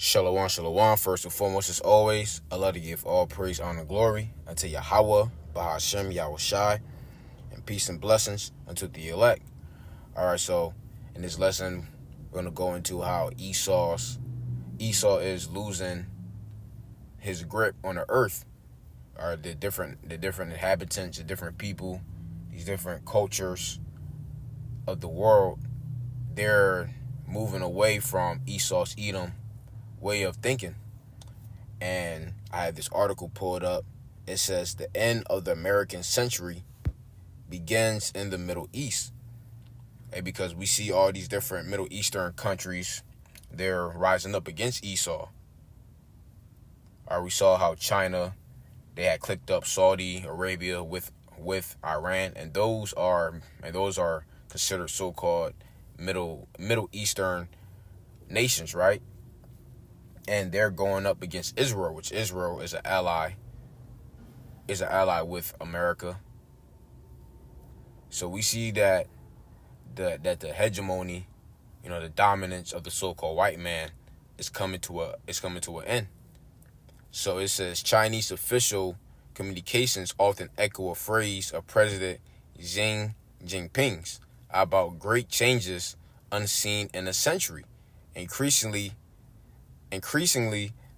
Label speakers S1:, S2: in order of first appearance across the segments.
S1: Shalom, shalom. First and foremost, as always, I love to give all praise, honor, and glory unto Yahweh, Bahashem, Yahweh Shai, and peace and blessings unto the elect. All right, so in this lesson, we're going to go into how Esau is losing his grip on the earth. All right, the different inhabitants, the different people, these different cultures of the world, they're moving away from Esau's Edom way of thinking. And I have this article pulled up. It says the end of the American century begins in the Middle East. Because we see all these different Middle Eastern countries, they're rising up against Esau. We saw how China, they had clicked up Saudi Arabia with Iran, and those are considered so-called Middle Eastern nations, right? And they're going up against Israel, which Israel is an ally with America. So we see that the hegemony, the dominance of the so-called white man is coming to an end. So it says Chinese official communications often echo a phrase of President Xi Jinping's about great changes unseen in a century. Increasingly,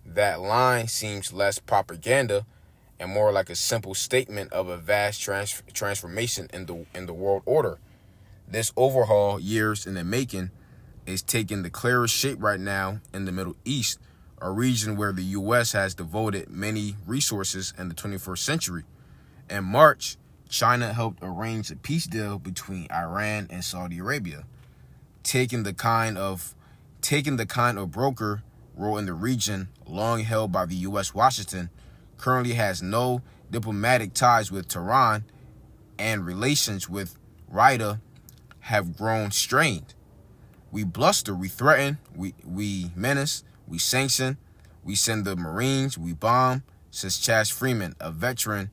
S1: that line seems less propaganda and more like a simple statement of a vast transformation in the world order. This overhaul, years in the making, is taking the clearest shape right now in the Middle East, a region where the U.S. has devoted many resources in the 21st century. In March, China helped arrange a peace deal between Iran and Saudi Arabia, taking the kind of broker role in the region long held by the U.S. Washington currently has no diplomatic ties with Tehran, and relations with Riyadh have grown strained. We bluster, we threaten, we menace, we sanction, we send the Marines, we bomb, says Chas Freeman, a veteran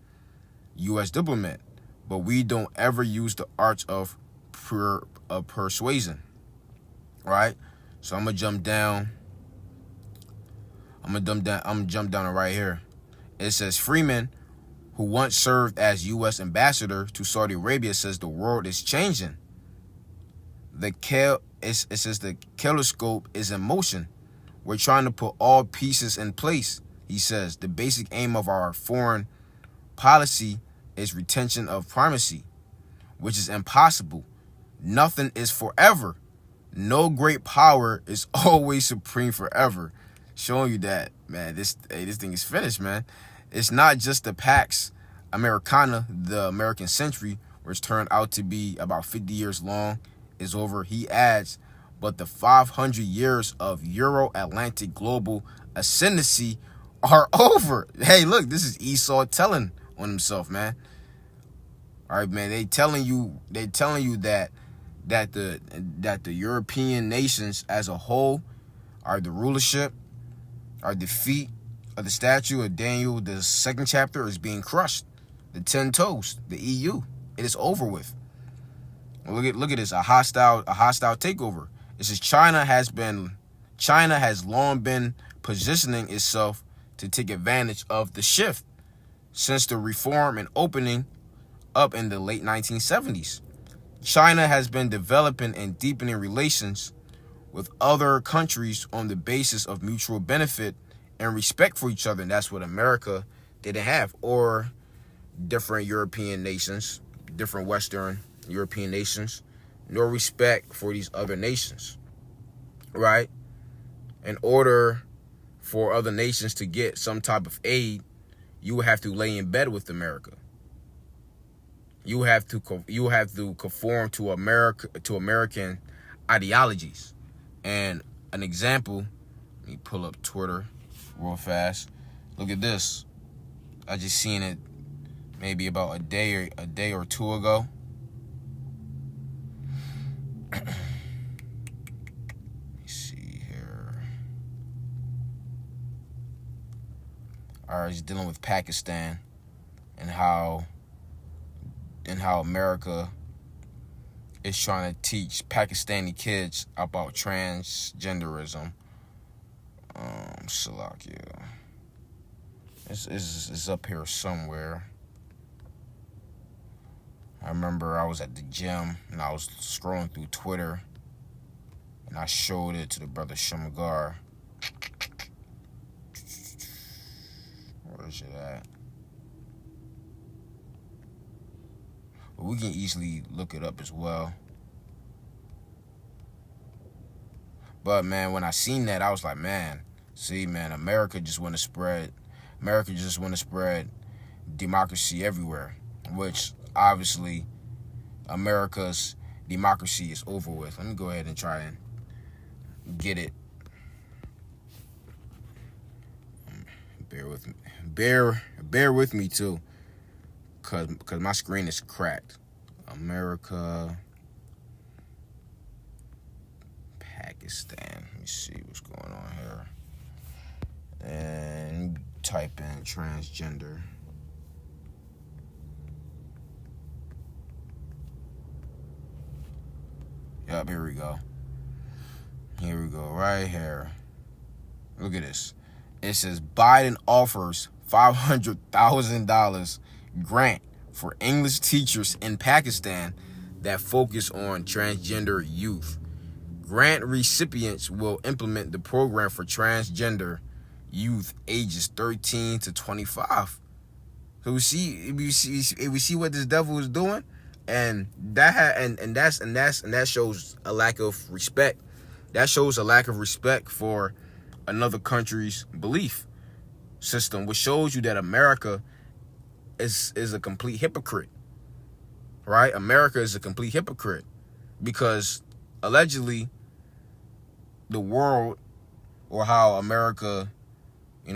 S1: U.S. diplomat, but we don't ever use the arts of persuasion, right? So I'm gonna jump down right here. It says Freeman, who once served as U.S. ambassador to Saudi Arabia, says the world is changing. It says the kaleidoscope is in motion. We're trying to put all pieces in place. He says the basic aim of our foreign policy is retention of primacy, which is impossible. Nothing is forever. No great power is always supreme forever. Showing you that, man, this thing is finished, man. It's not just the Pax Americana, the American century, which turned out to be about 50 years long, is over. He adds, but the 500 years of Euro-Atlantic global ascendancy are over. Hey, look, this is Esau telling on himself, man. All right, man, they telling you that the European nations as a whole are the rulership, our defeat of the statue of Daniel, the second chapter, is being crushed. The 10 toes, the EU, it is over with. Look at this, a hostile takeover. It says China has long been positioning itself to take advantage of the shift since the reform and opening up in the late 1970s. China has been developing and deepening relations with other countries on the basis of mutual benefit and respect for each other. And that's what America didn't have, or different European nations, different Western European nations, no respect for these other nations, right? In order for other nations to get some type of aid, you would have to lay in bed with America. You have to conform to American ideologies. And an example, let me pull up Twitter real fast. Look at this. I just seen it maybe about a day or two ago. Let me see here. All right, he's dealing with Pakistan and how America is trying to teach Pakistani kids about transgenderism. Salakia. It's up here somewhere. I remember I was at the gym and I was scrolling through Twitter and I showed it to the brother Shamagar. Where is it at? But we can easily look it up as well. But man, when I seen that, I was like, man, see, man, America just want to spread democracy everywhere, which obviously America's democracy is over with. Let me go ahead and try and get it. Bear with me. Bear with me too, cause my screen is cracked. America, Pakistan. Let me see what's going on here. And type in transgender. Yep, here we go. Right here. Look at this. It says Biden offers $500,000 grant for English teachers in Pakistan that focus on transgender youth. Grant recipients will implement the program for transgender youth ages 13 to 25. So we see what this devil is doing, and that shows a lack of respect. That shows a lack of respect for another country's belief system, which shows you that America is a complete hypocrite. Right? America is a complete hypocrite because allegedly the world, or how America,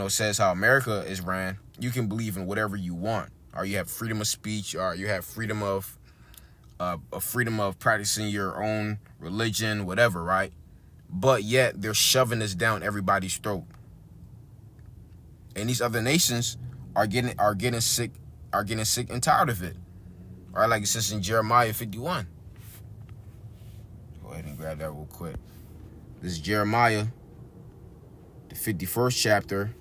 S1: says how America is ran, you can believe in whatever you want, or you have freedom of speech, or you have freedom of practicing your own religion, whatever, right? But yet they're shoving this down everybody's throat, and these other nations are getting sick and tired of it. All right, like it says in Jeremiah 51. Go ahead and grab that real quick. This is Jeremiah, the 51st chapter.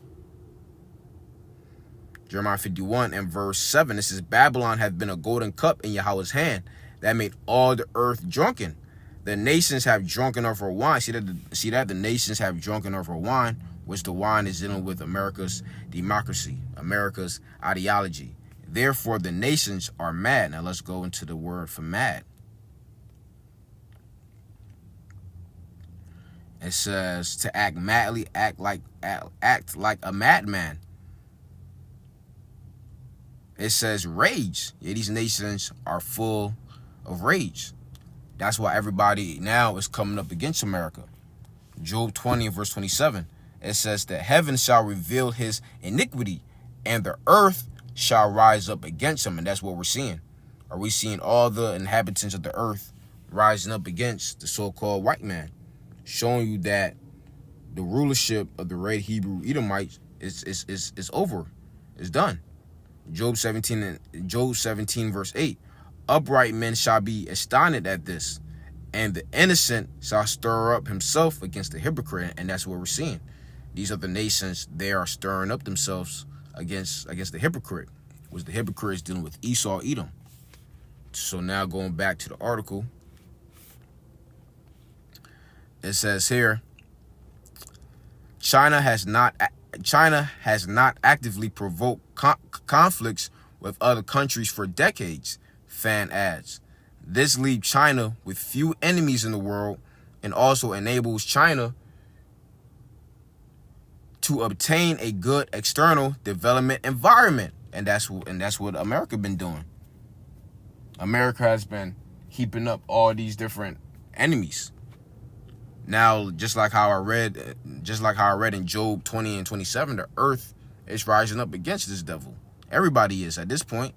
S1: Jeremiah 51 and verse 7. It says, Babylon hath been a golden cup in Yahweh's hand that made all the earth drunken. The nations have drunken of her wine. See that the nations have drunken of her wine, which the wine is dealing with America's democracy, America's ideology. Therefore, the nations are mad. Now let's go into the word for mad. It says to act madly, act like a madman. It says rage. Yeah, these nations are full of rage. That's why everybody now is coming up against America. Job 20 verse 27. It says that heaven shall reveal his iniquity, and the earth shall rise up against him. And that's what we're seeing. Are we seeing all the inhabitants of the earth rising up against the so-called white man, showing you that the rulership of the red Hebrew Edomites is over, is done. Job 17 verse 8. Upright men shall be astonished at this, and the innocent shall stir up himself against the hypocrite. And that's what we're seeing. These other nations, they are stirring up themselves against the hypocrite, which the hypocrite is dealing with Esau, Edom. So now going back to the article, it says here, China has not actively provoked conflicts with other countries for decades, Fan adds. This leaves China with few enemies in the world and also enables China to obtain a good external development environment. And that's what America been doing. America has been heaping up all these different enemies. Now, just like how I read in Job 20 and 27, the earth is rising up against this devil. Everybody is at this point.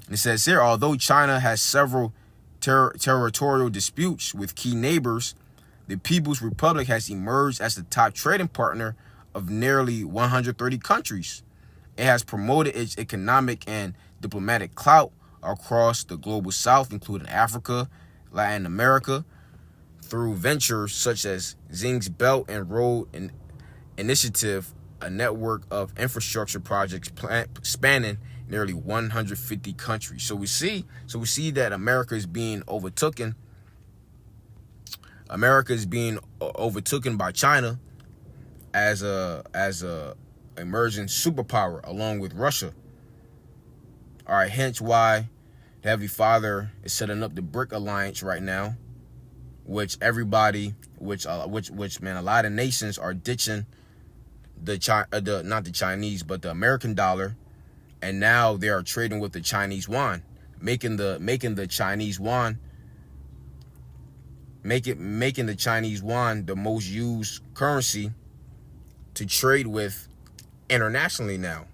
S1: And it says here, although China has several territorial disputes with key neighbors, the People's Republic has emerged as the top trading partner of nearly 130 countries. It has promoted its economic and diplomatic clout across the global south, including Africa, Latin America, through ventures such as Zing's Belt and Road Initiative, a network of infrastructure projects spanning nearly 150 countries. So we see that America is being overtaken. America is being overtaken by China as a emerging superpower along with Russia. All right, hence why the Heavenly Father is setting up the BRIC alliance right now, which everybody, which a lot of nations are ditching not the Chinese, but the American dollar, and now they are trading with the Chinese yuan, making the Chinese yuan the most used currency to trade with internationally now.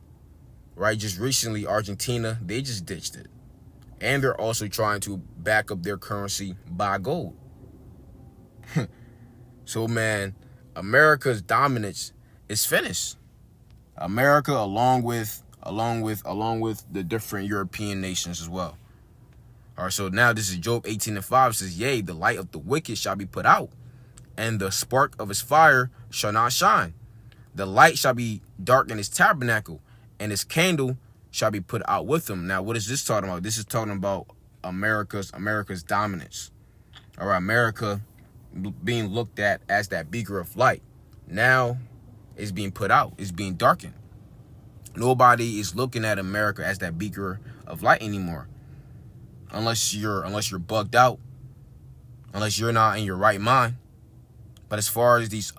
S1: Right? Just recently, Argentina, they just ditched it. And they're also trying to back up their currency by gold. So, man, America's dominance is finished. America, along with the different European nations as well. All right, so now this is Job 18:5. It says, yea, the light of the wicked shall be put out, and the spark of his fire shall not shine. The light shall be dark in his tabernacle, and his candle shall be put out with him. Now, what is this talking about? This is talking about America's dominance. All right, America being looked at as that beaker of light. Now it's being put out. It's being darkened. Nobody is looking at America as that beaker of light anymore. Unless you're bugged out, unless you're not in your right mind. But as far as these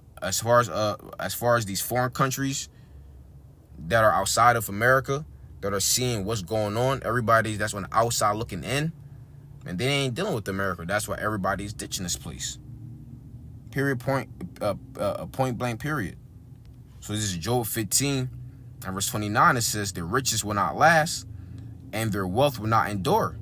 S1: foreign countries that are outside of America, that are seeing what's going on, everybody that's on the outside looking in, and they ain't dealing with America. That's why everybody's ditching this place. Point blank period. So this is Job 15 and verse 29. It says, their riches will not last, and their wealth will not endure.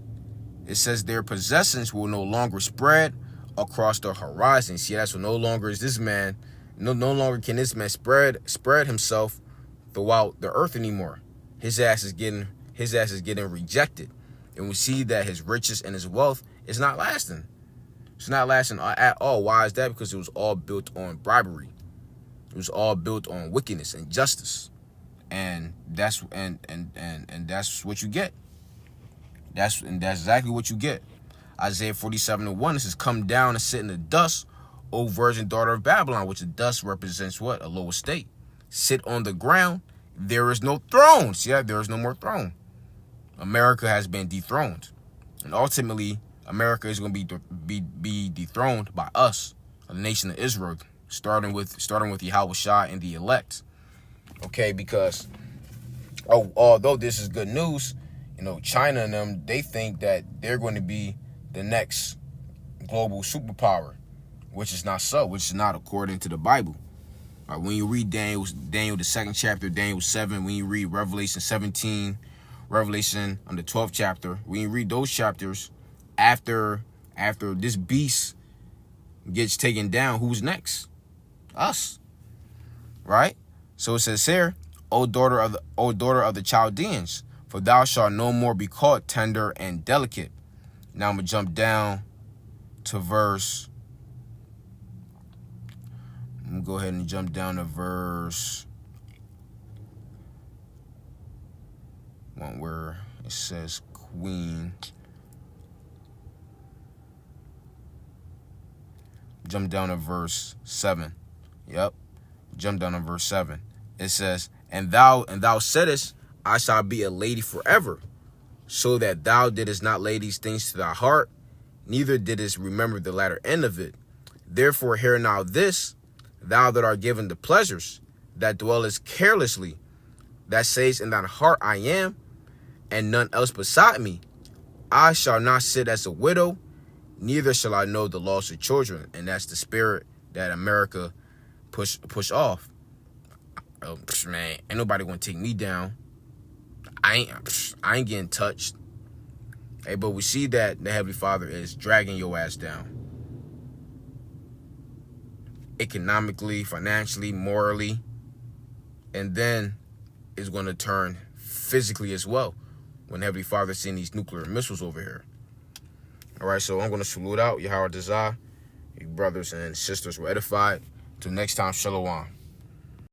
S1: It says their possessions will no longer spread across the horizon. See, that's what no longer is this man. No longer can this man spread himself throughout the earth anymore. His ass is getting rejected. And we see that his riches and his wealth is not lasting. It's not lasting at all. Why is that? Because it was all built on bribery. It was all built on wickedness and justice. And that's what you get. That's exactly what you get. Isaiah 47:1, it says, come down and sit in the dust, O virgin daughter of Babylon, which the dust represents what? A low estate. Sit on the ground. There is no throne. See that? There is no more throne. America has been dethroned. And ultimately, America is going to be dethroned by us, the nation of Israel, starting with Yahweh Shai and the elect. Okay, because although this is good news, China and them, they think that they're going to be the next global superpower, which is not so, which is not according to the Bible. When you read Daniel the 2nd chapter, Daniel 7, when you read Revelation 17, Revelation on the 12th chapter, when you read those chapters, after this beast gets taken down, who's next? Us. Right? So it says here, O daughter of the Chaldeans, for thou shalt no more be called tender and delicate. Now I'm going to jump down to verse. I'm going to go ahead and jump down to verse 1 where it says queen. Jump down to verse 7. Yep. Jump down to verse 7. It says, and thou saidest, I shall be a lady forever, so that thou didst not lay these things to thy heart, neither didst remember the latter end of it. Therefore hear now this, thou that art given to pleasures, that dwellest carelessly, that sayest in thine heart, I am, and none else beside me. I shall not sit as a widow, neither shall I know the loss of children. And that's the spirit that America push off. Oh, man, ain't nobody gonna take me down. I ain't getting touched. Hey, but we see that the Heavenly Father is dragging your ass down. Economically, financially, morally. And then it's going to turn physically as well when Heavenly Father seeing these nuclear missiles over here. All right, so I'm going to salute out Yahweh Dazah. Your brothers and sisters were edified. Till next time, shalom.